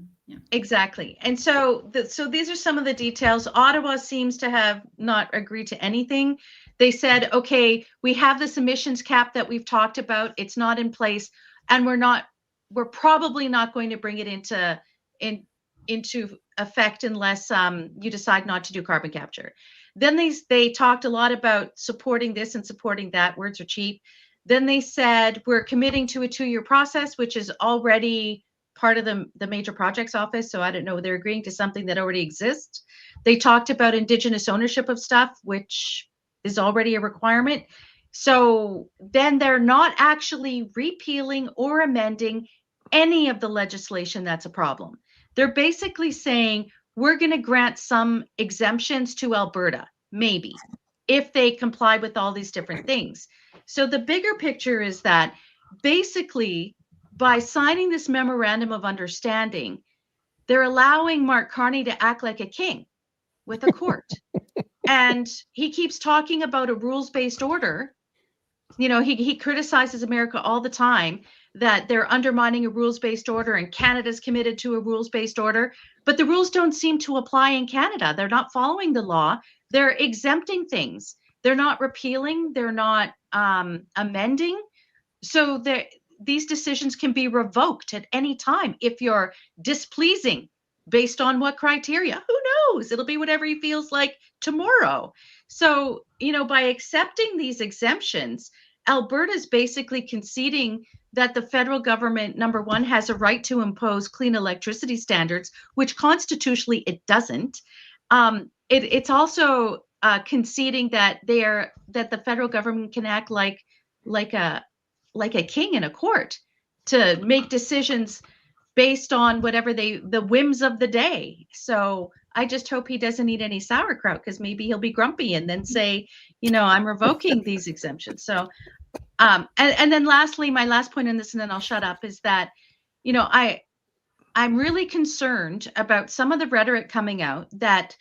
C: Exactly. And so so these are some of the details. Ottawa seems to have not agreed to anything. They said, okay, we have this emissions cap that we've talked about. It's not in place, and we're probably not going to bring it into effect unless you decide not to do carbon capture. Then they talked a lot about supporting this and supporting that. Words are cheap. Then they said we're committing to a 2-year process, which is already part of the major projects office. So I don't know, they're agreeing to something that already exists. They talked about Indigenous ownership of stuff, which is already a requirement. So then they're not actually repealing or amending any of the legislation that's a problem. They're basically saying we're going to grant some exemptions to Alberta, maybe, if they comply with all these different things. So the bigger picture is that basically, by signing this memorandum of understanding, they're allowing Mark Carney to act like a king with a court. And he keeps talking about a rules-based order. He criticizes America all the time that they're undermining a rules-based order, and Canada's committed to a rules-based order, but the rules don't seem to apply in Canada. They're not following the law. They're exempting things. They're not repealing. They're not amending. So these decisions can be revoked at any time if you're displeasing. Based on what criteria? Who knows? It'll be whatever he feels like tomorrow. So, by accepting these exemptions, Alberta's basically conceding that the federal government, number one, has a right to impose clean electricity standards, which constitutionally it doesn't. It's also conceding that the federal government can act like a king in a court to make decisions based on whatever the whims of the day. So I just hope he doesn't eat any sauerkraut, because maybe he'll be grumpy and then say, I'm revoking these exemptions. So, and then lastly, my last point in this, and then I'll shut up, is that, I'm really concerned about some of the rhetoric coming out that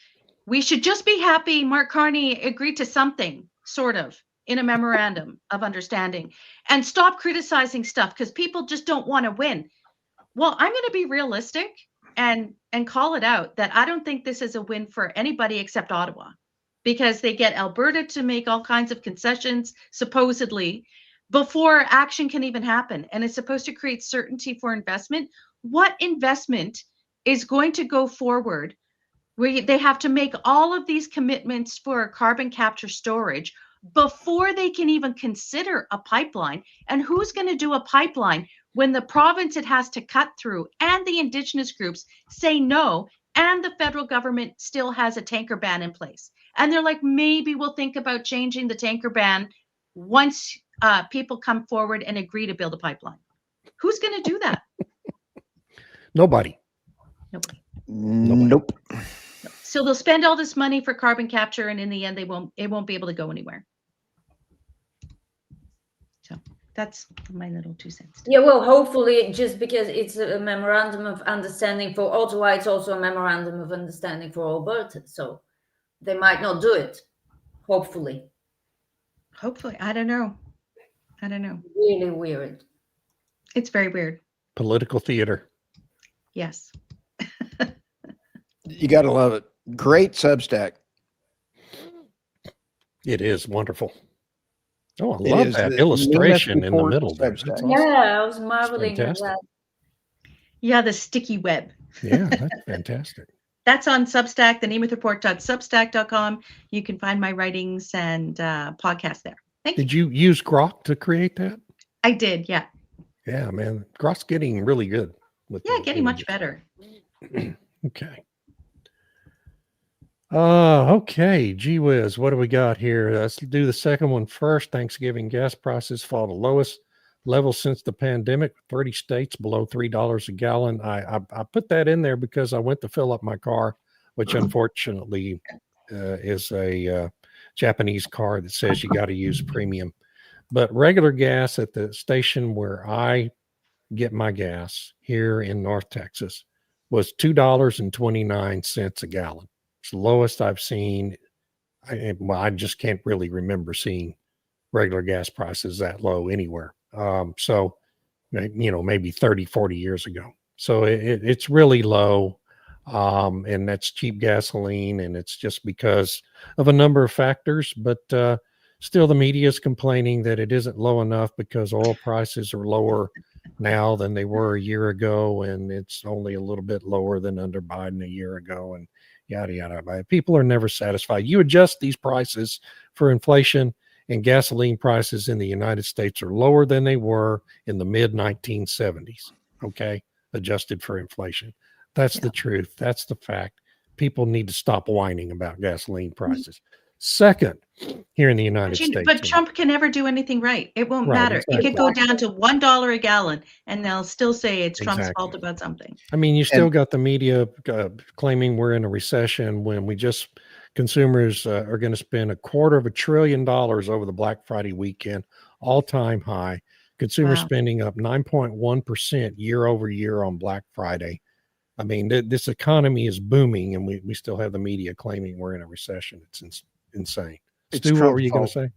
C: we should just be happy Mark Carney agreed to something, sort of, in a memorandum of understanding, and stop criticizing stuff because people just don't want to win. Well, I'm going to be realistic and call it out that I don't think this is a win for anybody except Ottawa, because they get Alberta to make all kinds of concessions, supposedly, before action can even happen. And it's supposed to create certainty for investment. What investment is going to go forward where they have to make all of these commitments for carbon capture storage before they can even consider a pipeline? And who's going to do a pipeline when the province it has to cut through and the Indigenous groups say no, and the federal government still has a tanker ban in place? And they're like, maybe we'll think about changing the tanker ban once people come forward and agree to build a pipeline. Who's going to do that?
A: Nobody.
B: Nope.
C: So they'll spend all this money for carbon capture, and in the end, it won't be able to go anywhere. So that's my little 2 cents.
D: Yeah, well, hopefully, just because it's a memorandum of understanding for Ottawa, it's also a memorandum of understanding for Alberta. So they might not do it. Hopefully.
C: I don't know.
D: Really weird.
C: It's very weird.
A: Political theater.
C: Yes.
B: You got to love it. Great Substack.
A: It is wonderful. Oh, I
B: It
A: love
B: is
A: that
B: the
A: illustration in the
B: Report
A: middle there. That's
B: Substack.
A: awesome.
D: Yeah, I was marveling at
A: fantastic.
D: that.
C: Yeah, the sticky web.
A: Yeah, that's fantastic.
C: That's on Substack, the NemethReport.substack.com. You can find my writings and podcast there. Thank you.
A: Did you use Grok to create that?
C: I did, yeah.
A: Yeah, man. Grok's getting really good.
C: Yeah, getting much better.
A: Okay. Okay. Gee whiz, what do we got here? Let's do the second one first. Thanksgiving gas prices fall to lowest level since the pandemic. 30 states below $3 a gallon. I put that in there because I went to fill up my car, which unfortunately is a Japanese car that says you got to use premium. But regular gas at the station where I get my gas here in North Texas was $2.29 a gallon. It's the lowest I've seen. I just can't really remember seeing regular gas prices that low anywhere. So, maybe 30, 40 years ago. So it's really low, and that's cheap gasoline, and it's just because of a number of factors. But still, the media is complaining that it isn't low enough because oil prices are lower now than they were a year ago, and it's only a little bit lower than under Biden a year ago, and yada yada. People are never satisfied. You adjust these prices for inflation, and gasoline prices in the United States are lower than they were in the mid 1970s. Okay, adjusted for inflation. That's the truth. That's the fact. People need to stop whining about gasoline prices. Second, here in the United States.
C: But Trump can never do anything right. It won't matter.
A: Exactly.
C: It could go down to $1 a gallon, and they'll still say it's Trump's fault about something.
A: I mean, you still got the media claiming we're in a recession when consumers are going to spend $250 billion over the Black Friday weekend, all-time high. Consumer spending up 9.1% year over year on Black Friday. I mean, this economy is booming, and we still have the media claiming we're in a recession. It's insane. Stu, what were you going to say?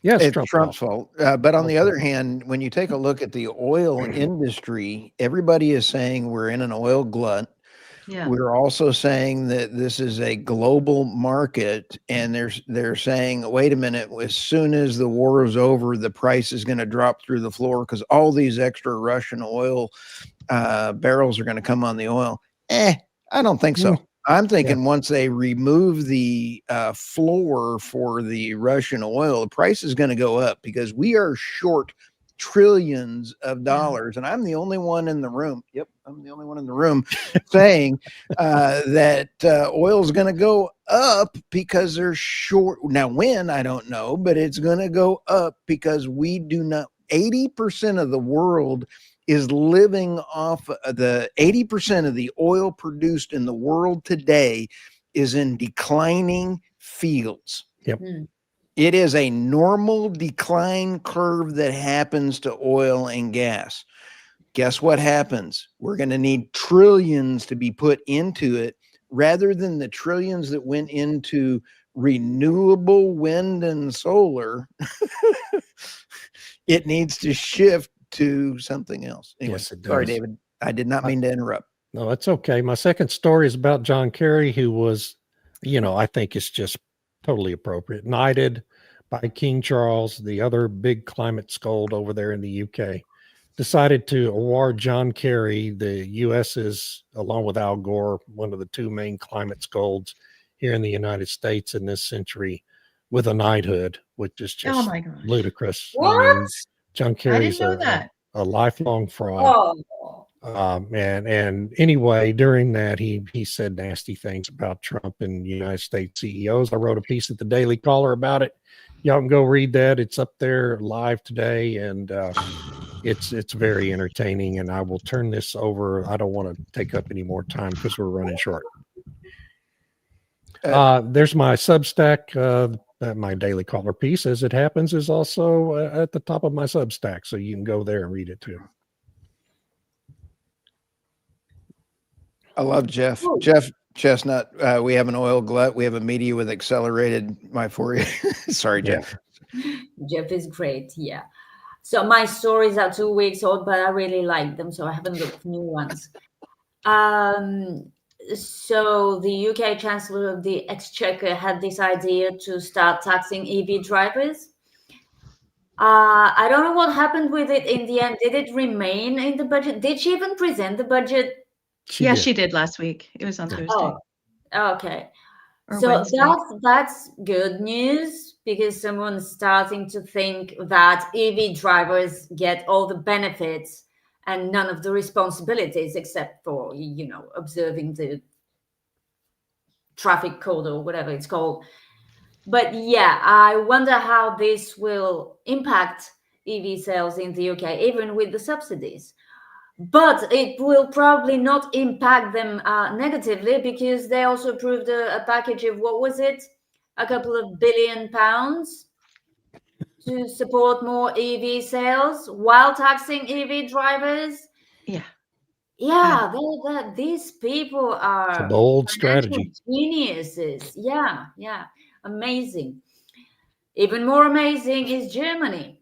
A: Yes,
B: it's Trump's fault. But on the other hand, when you take a look at the oil industry, everybody is saying we're in an oil glut.
C: Yeah.
B: We're also saying that this is a global market, and they're saying, wait a minute, as soon as the war is over, the price is going to drop through the floor because all these extra Russian oil barrels are going to come on the oil. I don't think so. I'm thinking once they remove the floor for the Russian oil, the price is going to go up because we are short trillions of dollars. And I'm the only one in the room. Yep, I'm the only one in the room saying that oil is going to go up because they're short. Now, when, I don't know, but it's going to go up because we do not, 80% of the world is living off the 80% of the oil produced in the world today is in declining fields.
A: Yep.
B: It is a normal decline curve that happens to oil and gas. Guess what happens? We're going to need trillions to be put into it rather than the trillions that went into renewable wind and solar. It needs to shift to something else. Anyway,
A: yes, it does.
B: Sorry, David. I did not mean to interrupt.
A: No, that's okay. My second story is about John Kerry, who was, I think it's just totally appropriate, knighted by King Charles, the other big climate scold over there in the UK, decided to award John Kerry, the US's, along with Al Gore, one of the two main climate scolds here in the United States in this century, with a knighthood, which is just ludicrous.
D: What?
A: I mean, John Kerry's
C: that.
A: a lifelong fraud. And anyway, during that, he said nasty things about Trump and United States CEOs. I wrote a piece at the Daily Caller about it. Y'all can go read that. It's up there live today, and it's very entertaining. And I will turn this over. I don't want to take up any more time because we're running short. There's my Substack. My Daily Caller piece, as it happens, is also at the top of my Substack, so you can go there and read it too.
B: I love Jeff. Jeff Chestnut. We have an oil glut. We have a media with accelerated Sorry, Jeff.
D: Jeff is great. Yeah. So my stories are 2 weeks old, but I really like them, so I haven't looked for new ones. So the UK Chancellor of the Exchequer had this idea to start taxing EV drivers. I don't know what happened with it in the end. Did it remain in the budget? Did she even present the budget?
C: She did last week. It was on Thursday.
D: Oh, okay.
C: Or
D: So
C: Wednesday.
D: that's good news because someone's starting to think that EV drivers get all the benefits and none of the responsibilities except for, observing the traffic code or whatever it's called. But yeah, I wonder how this will impact EV sales in the UK, even with the subsidies. But it will probably not impact them negatively because they also approved a package of, what was it? A couple of £1 billion to support more EV sales while taxing EV drivers. Yeah, these people are
A: it's a bold strategy.
D: Geniuses. Yeah, amazing. Even more amazing is Germany,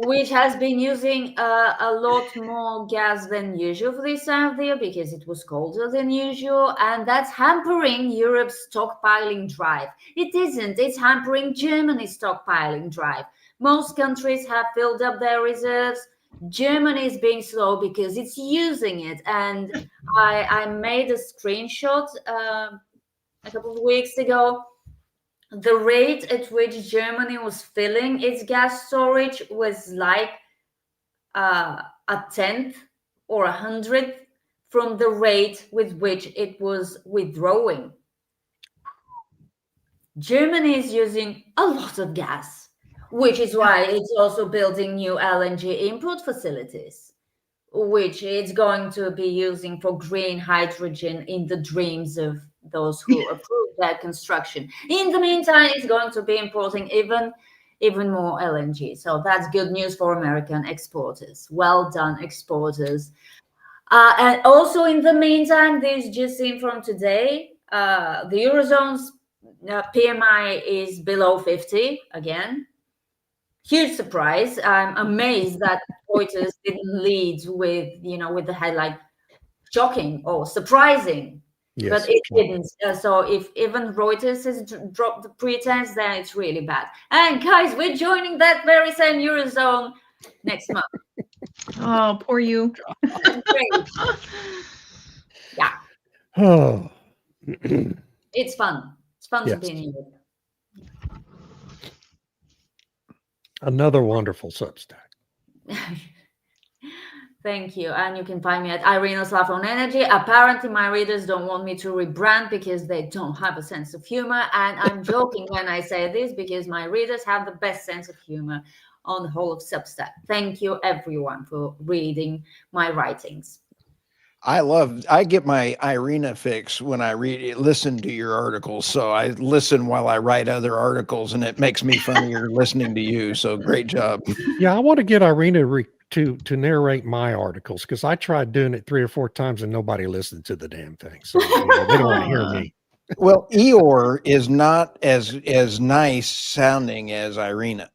D: which has been using a lot more gas than usual for this time of the year because it was colder than usual, and that's hampering Europe's stockpiling drive. It isn't, it's hampering Germany's stockpiling drive. Most countries have filled up their reserves. Germany is being slow because it's using it. And I made a screenshot a couple of weeks ago. The rate at which Germany was filling its gas storage was like a tenth or 100th from the rate with which it was withdrawing. Germany is using a lot of gas, which is why it's also building new LNG import facilities, which it's going to be using for green hydrogen in the dreams of those who approve that construction. In the meantime, it's going to be importing even more LNG. So that's good news for American exporters. Well done, exporters. And also in the meantime, this just in from today, the Eurozone's PMI is below 50 again. Huge surprise. I'm amazed that Reuters didn't lead with, with the headline shocking or surprising,
A: Yes,
D: but it didn't. So if even Reuters has dropped the pretense, then it's really bad. And guys, we're joining that very same Eurozone next month.
C: Oh, poor you.
D: Great. Yeah,
A: Oh,
D: it's fun. It's fun to
A: Yes.
D: be in Europe.
A: another wonderful Substack.
D: Thank you. And you can find me at Irina Slav on Energy. Apparently, my readers don't want me to rebrand because they don't have a sense of humor. And I'm joking when I say this because my readers have the best sense of humor on the whole of Substack. Thank you, everyone, for reading my writings.
B: I get my Irina fix when I listen to your articles. So I listen while I write other articles, and it makes me funnier listening to you. So great job.
A: Yeah, I want to get Irina to narrate my articles because I tried doing it 3 or 4 times and nobody listened to the damn thing. So they don't want to hear me.
B: Well, Eeyore is not as nice sounding as Irina.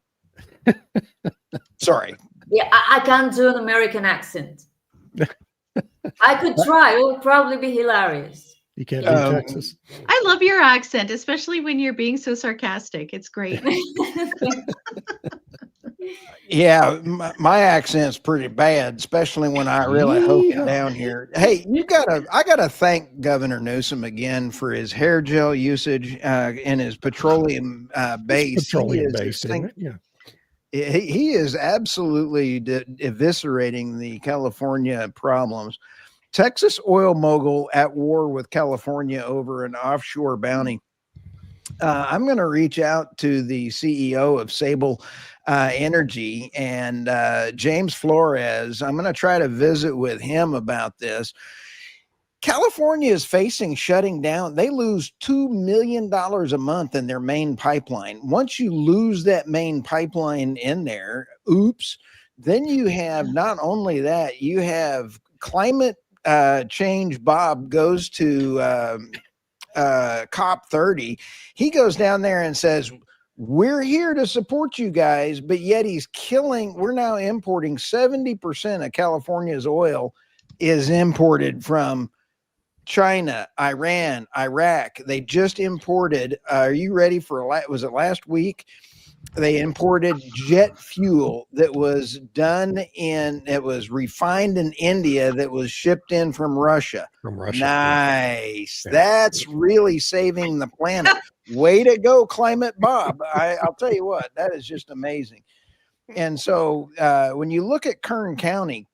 B: Sorry.
D: Yeah, I can't do an American accent. I could try. It would probably be hilarious.
A: You can't do Texas.
C: I love your accent, especially when you're being so sarcastic. It's great.
B: Yeah, my accent's pretty bad, especially when I really hope it down here. Hey, I gotta thank Governor Newsom again for his hair gel usage and his petroleum base.
A: Petroleum based, isn't it? Yeah.
B: He is absolutely eviscerating the California problems. Texas oil mogul at war with California over an offshore bounty. I'm going to reach out to the CEO of Sable Energy and James Flores. I'm going to try to visit with him about this. California is facing shutting down. They lose $2 million a month in their main pipeline. Once you lose that main pipeline in there, oops, then you have not only that, you have climate change. Bob goes to COP30. He goes down there and says, we're here to support you guys, but yet we're now importing 70% of California's oil is imported from China, Iran, Iraq. They just imported, are you ready for, was it last week? They imported jet fuel that was it was refined in India that was shipped in from Russia.
A: From Russia.
B: Nice.
A: Yeah.
B: That's really saving the planet. Way to go, Climate Bob. I'll tell you what, that is just amazing. And so when you look at Kern County,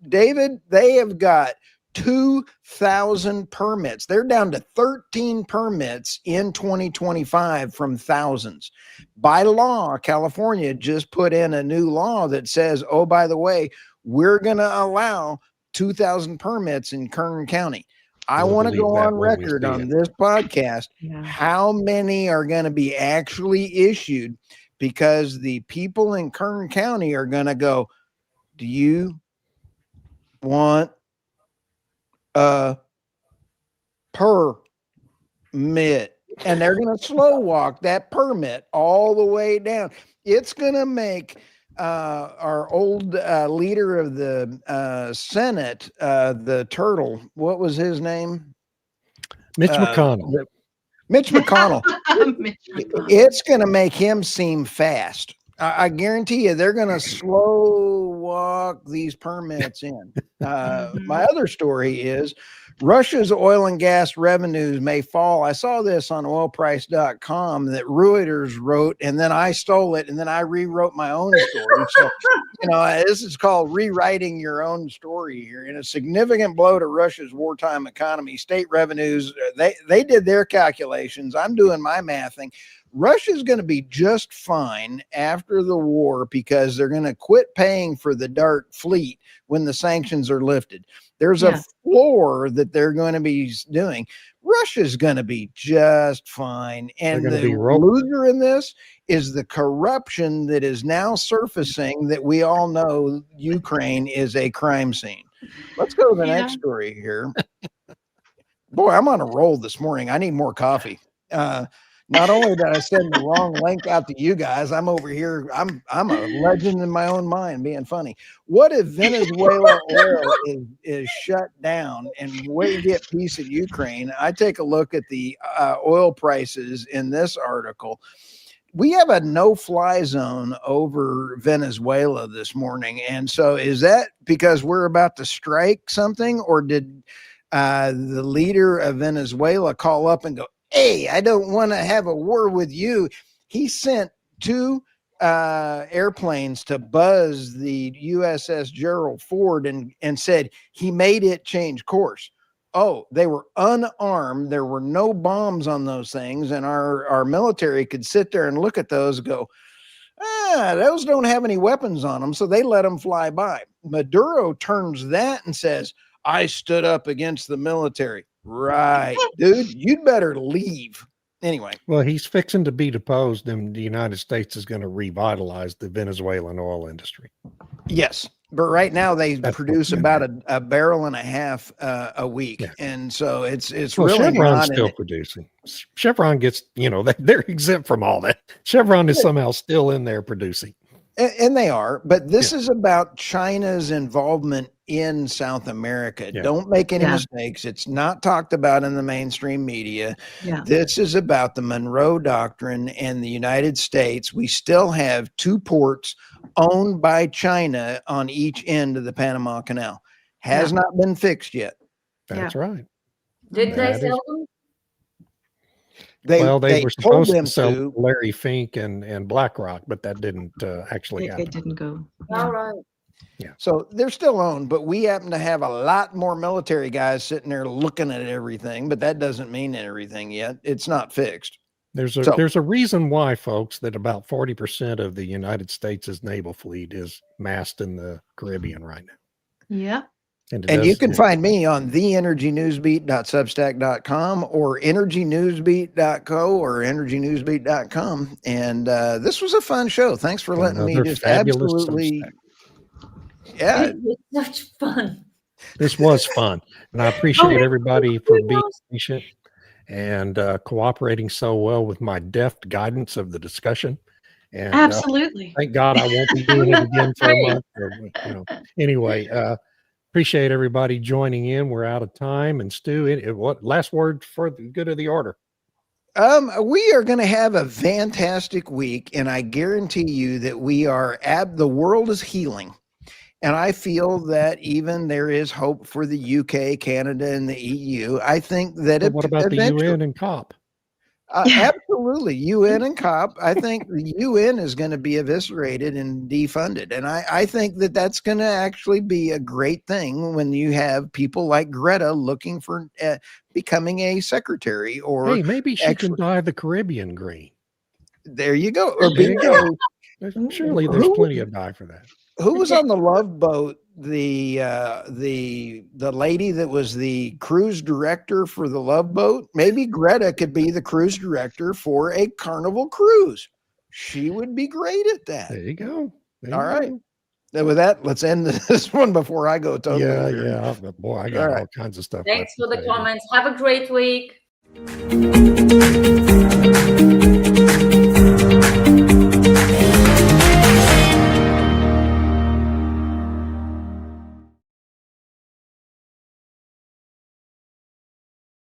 B: David, they have got 2,000 permits. They're down to 13 permits in 2025 from thousands. By law, California just put in a new law that says, oh, by the way, we're going to allow 2,000 permits in Kern County. I want to go on record on this podcast.
C: Yeah.
B: How many are going to be actually issued? Because the people in Kern County are going to go, do you want a permit? And they're going to slow walk that permit all the way down. It's going to make our old leader of the Senate, the turtle. What was his name?
A: Mitch McConnell.
B: Mitch McConnell.
C: Mitch McConnell.
B: It's going to make him seem fast. I guarantee you, they're going to slow walk these permits in. My other story is Russia's oil and gas revenues may fall. I saw this on oilprice.com that Reuters wrote, and then I stole it, and then I rewrote my own story. So, this is called rewriting your own story here. In a significant blow to Russia's wartime economy, state revenues, they did their calculations. I'm doing my mathing. Russia's going to be just fine after the war because they're going to quit paying for the dark fleet when the sanctions are lifted. There's a floor that they're going to be doing. Russia's going to be just fine. And the loser in this is the corruption that is now surfacing that we all know Ukraine is a crime scene. Let's go to the next story here. Boy, I'm on a roll this morning. I need more coffee. Not only did I send the wrong link out to you guys, I'm over here. I'm a legend in my own mind, being funny. What if Venezuela oil is shut down and we get peace in Ukraine? I take a look at the oil prices in this article. We have a no-fly zone over Venezuela this morning, and so is that because we're about to strike something, or did the leader of Venezuela call up and go, "Hey, I don't want to have a war with you"? He sent 2 airplanes to buzz the USS Gerald Ford and said he made it change course. Oh, they were unarmed. There were no bombs on those things. And our military could sit there and look at those and go, those don't have any weapons on them. So they let them fly by. Maduro turns that and says, "I stood up against the military." Right, dude, you'd better leave. Anyway.
A: Well, he's fixing to be deposed, and the United States is going to revitalize the Venezuelan oil industry.
B: Yes, but right now they produce about a barrel and a half a week, and so it's really
A: Chevron's still producing. Chevron gets, they're exempt from all that. Chevron is somehow still in there producing.
B: And they are, but this is about China's involvement in South America. Don't make any mistakes. It's not talked about in the mainstream media. This is about the Monroe Doctrine and the United States. We still have 2 ports owned by China on each end of the Panama Canal. Has not been fixed yet.
A: That's right.
D: Did they sell them?
B: They
A: were supposed to sell Larry Fink and BlackRock, but that didn't actually happen.
C: It didn't go.
D: All right.
A: Yeah.
B: So they're still owned, but we happen to have a lot more military guys sitting there looking at everything, but that doesn't mean everything yet. It's not fixed.
A: There's a reason why, folks, that about 40% of the United States' naval fleet is massed in the Caribbean right now.
C: Yeah.
B: And you can find me on theenergynewsbeat.substack.com or energynewsbeat.co or energynewsbeat.com. And this was a fun show. Thanks for letting me just absolutely.
D: It was such fun.
A: This was fun. And I appreciate everybody for being patient and cooperating so well with my deft guidance of the discussion. And
C: absolutely.
A: Thank God I won't be doing it again for a month. Anyway, appreciate everybody joining in. We're out of time. And Stu, what last word for the good of the order?
B: We are going to have a fantastic week, and I guarantee you that the world is healing. And I feel that even there is hope for the UK, Canada, and the EU. I think that
A: what about the UN and COP?
B: Absolutely. UN and COP. I think the UN is going to be eviscerated and defunded. And I think that that's going to actually be a great thing when you have people like Greta looking for becoming a secretary, or
A: hey, maybe she can dye the Caribbean green.
B: There you go. Or
A: surely there's plenty of dye for that.
B: Who was on the Love Boat? The lady that was the cruise director for the Love Boat. Maybe Greta could be the cruise director for a Carnival cruise. She would be great at that.
A: There you go.
B: All right. And with that, let's end this one before I go totally.
A: Yeah. Boy, I got all kinds of stuff.
D: Thanks for the comments. Have a great week.